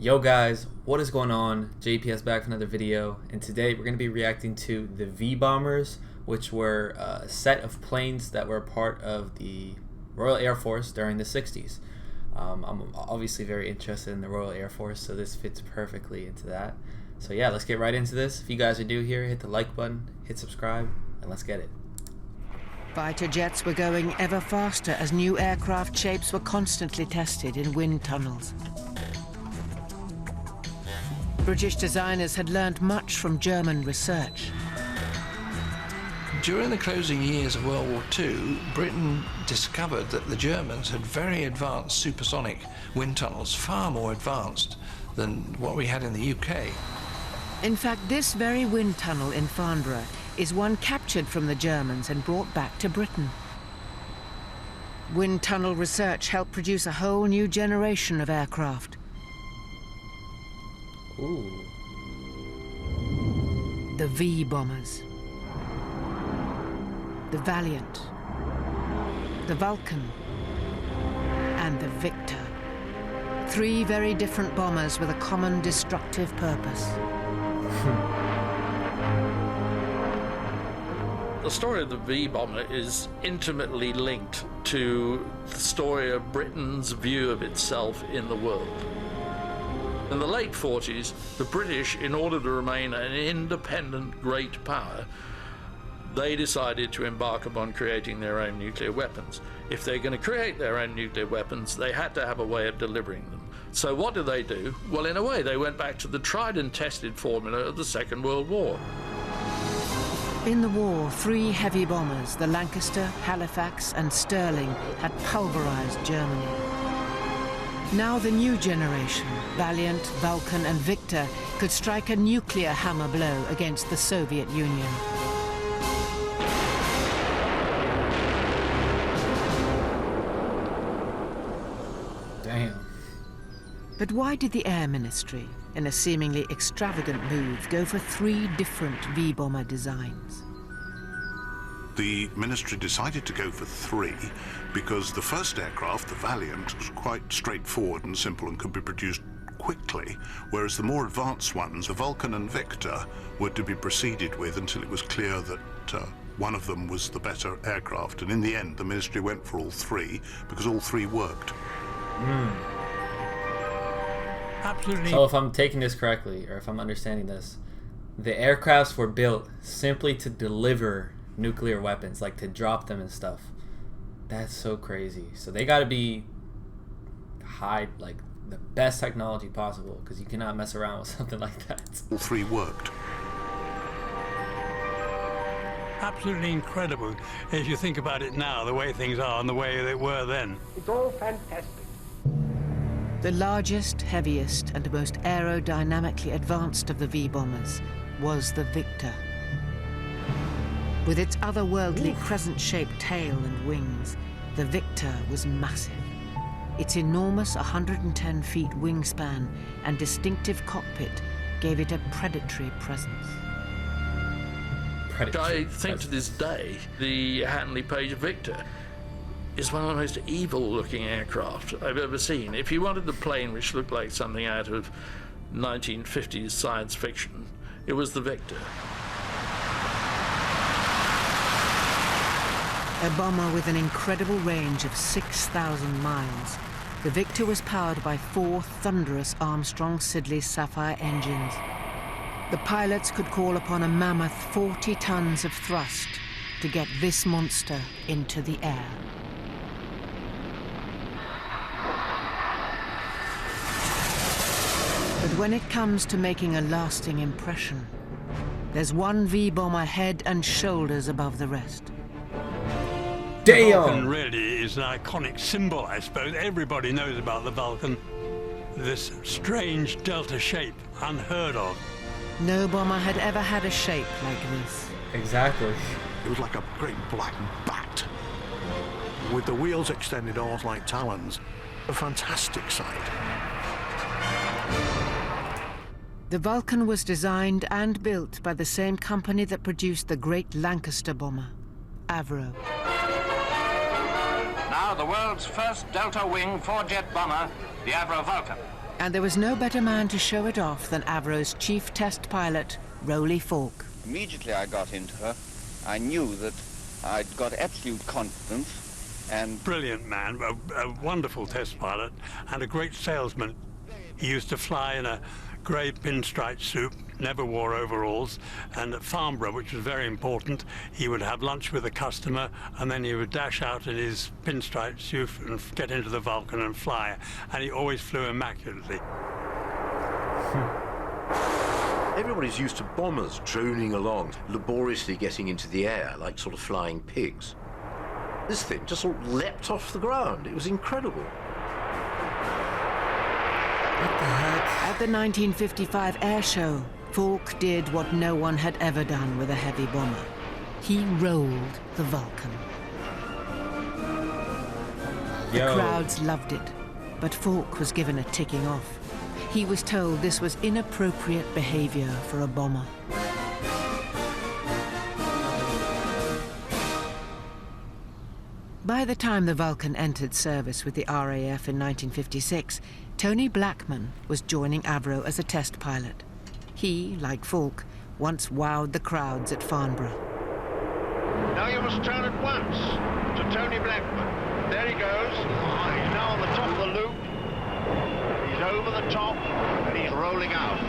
Yo guys, what is going on? JPS back with another video, and today we're going to be reacting to the V-bombers, which were a set of planes that were part of the Royal Air Force during the 60s. I'm obviously very interested in the Royal Air Force, so this fits perfectly into that. So yeah, let's get right into this. If you guys are new here, hit the like button, hit subscribe, and let's get it. Fighter jets were going ever faster as new aircraft shapes were constantly tested in wind tunnels. British designers had learned much from German research. During the closing years of World War II, Britain discovered that the Germans had very advanced supersonic wind tunnels, far more advanced than what we had in the UK. In fact, this very wind tunnel in Farnborough is one captured from the Germans and brought back to Britain. Wind tunnel research helped produce a whole new generation of aircraft. Ooh. The V-bombers. The Valiant. The Vulcan. And the Victor. Three very different bombers with a common destructive purpose. The story of the V-bomber is intimately linked to the story of Britain's view of itself in the world. In the late 40s, the British, in order to remain an independent great power, they decided to embark upon creating their own nuclear weapons. If they're going to create their own nuclear weapons, they had to have a way of delivering them. So what did they do? Well, in a way, they went back to the tried and tested formula of the Second World War. In the war, three heavy bombers, the Lancaster, Halifax and Stirling, had pulverized Germany. Now the new generation, Valiant, Vulcan and Victor, could strike a nuclear hammer blow against the Soviet Union. Damn. But why did the Air Ministry, in a seemingly extravagant move, go for three different V-bomber designs? The ministry decided to go for three because the first aircraft, the Valiant, was quite straightforward and simple and could be produced quickly, whereas the more advanced ones, the Vulcan and Victor, were to be proceeded with until it was clear that one of them was the better aircraft. And in the end, the ministry went for all three because all three worked. Absolutely. So if I'm taking this correctly, or if I'm understanding this, the aircrafts were built simply to deliver nuclear weapons, like to drop them and stuff. That's so crazy. So they got to be high, like the best technology possible, because you cannot mess around with something like that. All three worked. Absolutely incredible if you think about it now, the way things are and the way they were then. It's all fantastic. The largest, heaviest and most aerodynamically advanced of the V-bombers was the Victor. With its otherworldly crescent-shaped tail and wings, the Victor was massive. Its enormous 110 feet wingspan and distinctive cockpit gave it a predatory presence. I think to this day, the Handley Victor is one of the most evil-looking aircraft I've ever seen. If you wanted a plane which looked like something out of 1950s science fiction, it was the Victor. A bomber with an incredible range of 6,000 miles, the Victor was powered by four thunderous Armstrong-Siddeley Sapphire engines. The pilots could call upon a mammoth 40 tons of thrust to get this monster into the air. But when it comes to making a lasting impression, there's one V-bomber head and shoulders above the rest. The Vulcan really is an iconic symbol, I suppose. Everybody knows about the Vulcan. This strange delta shape, unheard of. No bomber had ever had a shape like this. Exactly. It was like a great black bat, with the wheels extended almost like talons. A fantastic sight. The Vulcan was designed and built by the same company that produced the great Lancaster bomber, Avro. Now the world's first delta-wing four-jet bomber, the Avro Vulcan. And there was no better man to show it off than Avro's chief test pilot, Rowley Falk. Immediately I got into her, I knew that I'd got absolute confidence and... Brilliant man, a wonderful test pilot and a great salesman. He used to fly in a grey pinstripe suit, never wore overalls, and at Farnborough, which was very important, he would have lunch with a customer and then he would dash out in his pinstripe suit and get into the Vulcan and fly, and he always flew immaculately. Everybody's used to bombers droning along, laboriously getting into the air like sort of flying pigs. This thing just sort of leapt off the ground. It was incredible. What the heck? At the 1955 air show, Falk did what no one had ever done with a heavy bomber. He rolled the Vulcan. The crowds loved it, but Falk was given a ticking off. He was told this was inappropriate behavior for a bomber. By the time the Vulcan entered service with the RAF in 1956, Tony Blackman was joining Avro as a test pilot. He, like Falk, once wowed the crowds at Farnborough. Now you must turn at once to Tony Blackman. There he goes. He's now on the top of the loop. He's over the top and he's rolling out.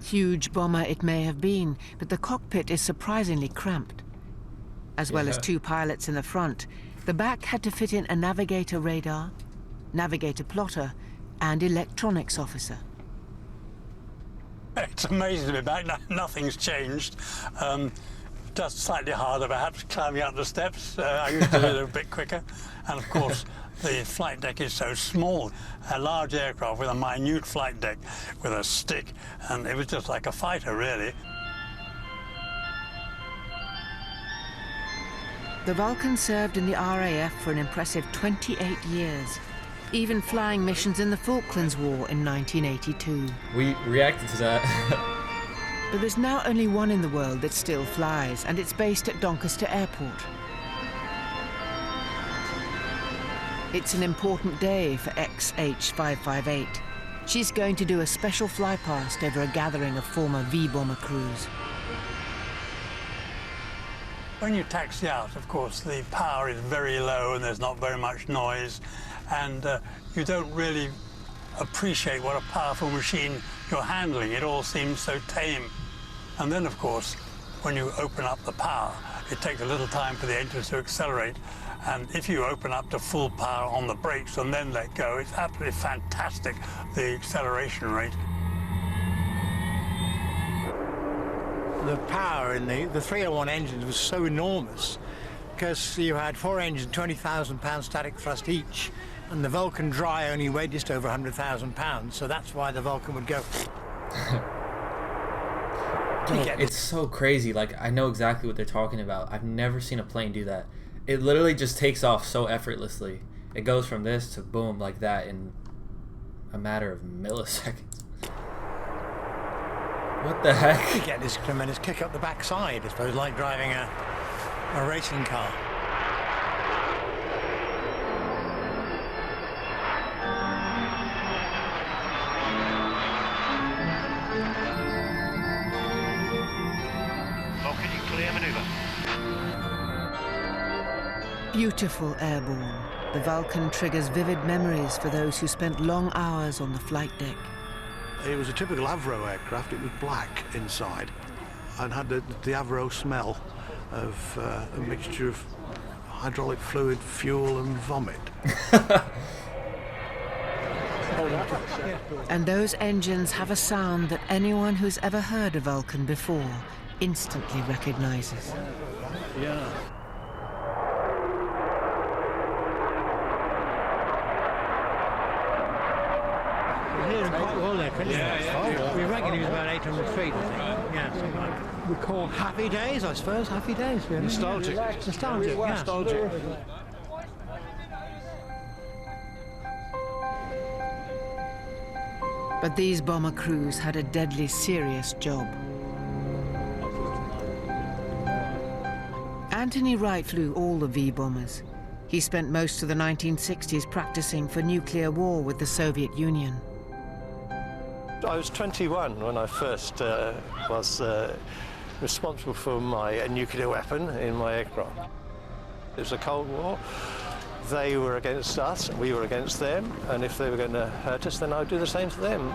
Huge bomber it may have been, but the cockpit is surprisingly cramped. As well as two pilots in the front, the back had to fit in a navigator radar, navigator plotter, and electronics officer. It's amazing to me back. Nothing's changed. Just slightly harder, perhaps, climbing up the steps. I used to do it a bit quicker. And of course, the flight deck is so small. A large aircraft with a minute flight deck with a stick, and it was just like a fighter, really. The Vulcan served in the RAF for an impressive 28 years, even flying missions in the Falklands War in 1982. We reacted to that. But there's now only one in the world that still flies, and it's based at Doncaster Airport. It's an important day for XH558. She's going to do a special flypast over a gathering of former V-bomber crews. When you taxi out, of course, the power is very low and there's not very much noise, and you don't really appreciate what a powerful machine you're handling. It all seems so tame. And then, of course, when you open up the power, it takes a little time for the engines to accelerate. And if you open up to full power on the brakes and then let go, it's absolutely fantastic, the acceleration rate. The power in the 301 engines was so enormous because you had 4 engines, 20,000 pounds static thrust each, and the Vulcan dry only weighed just over 100,000 pounds, so that's why the Vulcan would go. It's so crazy. Like, I know exactly what they're talking about. I've never seen a plane do that. It literally just takes off so effortlessly. It goes from this to boom like that in a matter of milliseconds. What the heck? You get this tremendous kick up the backside, I suppose, like driving a racing car. Vulcan, clear maneuver. Beautiful airborne, the Vulcan triggers vivid memories for those who spent long hours on the flight deck. It was a typical Avro aircraft. It was black inside and had the Avro smell of a mixture of hydraulic fluid, fuel and vomit. And those engines have a sound that anyone who's ever heard a Vulcan before instantly recognizes. Yeah. We reckon he was about 800 feet, I think. Yeah, something like that. We call happy days, I suppose. Happy days. Nostalgic. Nostalgic, yeah. Nostalgic. But these bomber crews had a deadly serious job. Anthony Wright flew all the V-bombers. He spent most of the 1960s practicing for nuclear war with the Soviet Union. I was 21 when I first was responsible for my nuclear weapon in my aircraft. It was a Cold War. They were against us, we were against them, and if they were going to hurt us, then I'd do the same to them.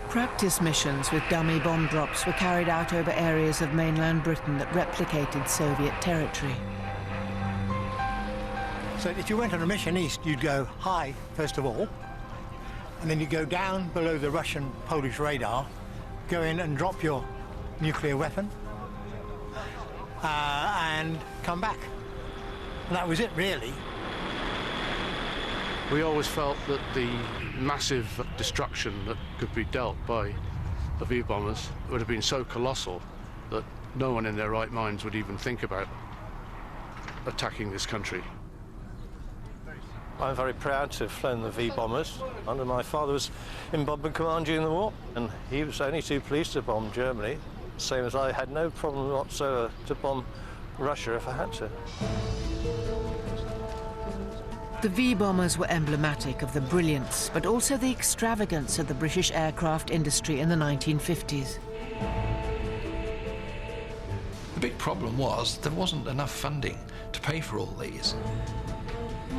Practice missions with dummy bomb drops were carried out over areas of mainland Britain that replicated Soviet territory. So if you went on a mission east, you'd go high, first of all, and then you'd go down below the Russian-Polish radar, go in and drop your nuclear weapon, and come back. And that was it, really. We always felt that the massive destruction that could be dealt by the V-bombers would have been so colossal that no one in their right minds would even think about attacking this country. I'm very proud to have flown the V-bombers. My father was in bombing command during the war, and he was only too pleased to bomb Germany, same as I had no problem whatsoever to bomb Russia if I had to. The V-bombers were emblematic of the brilliance, but also the extravagance of the British aircraft industry in the 1950s. The big problem was there wasn't enough funding to pay for all these.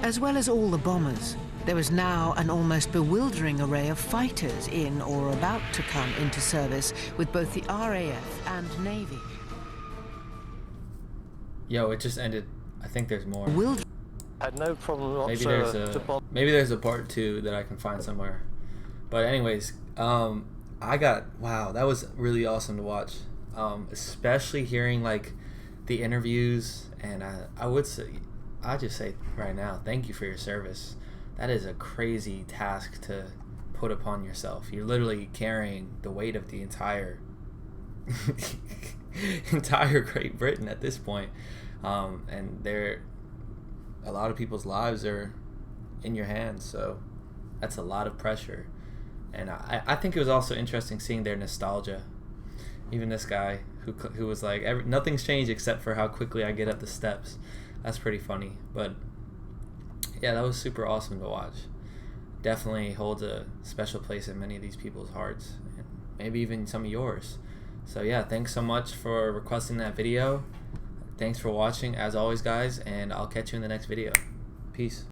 As well as all the bombers, there was now an almost bewildering array of fighters in or about to come into service with both the RAF and Navy. Yo, it just ended. I think there's more. Had no problem whatsoever to bomb. Maybe there's a part 2 that I can find somewhere. But anyways, wow, that was really awesome to watch. Especially hearing like the interviews, and I just say right now, thank you for your service. That is a crazy task to put upon yourself. You're literally carrying the weight of the entire Great Britain at this point. And a lot of people's lives are in your hands, so that's a lot of pressure. And I think it was also interesting seeing their nostalgia. Even this guy who was like, nothing's changed except for how quickly I get up the steps. That's pretty funny. But yeah, that was super awesome to watch. Definitely holds a special place in many of these people's hearts, and maybe even some of yours. So yeah, thanks so much for requesting that video. Thanks for watching, as always, guys, and I'll catch you in the next video. Peace.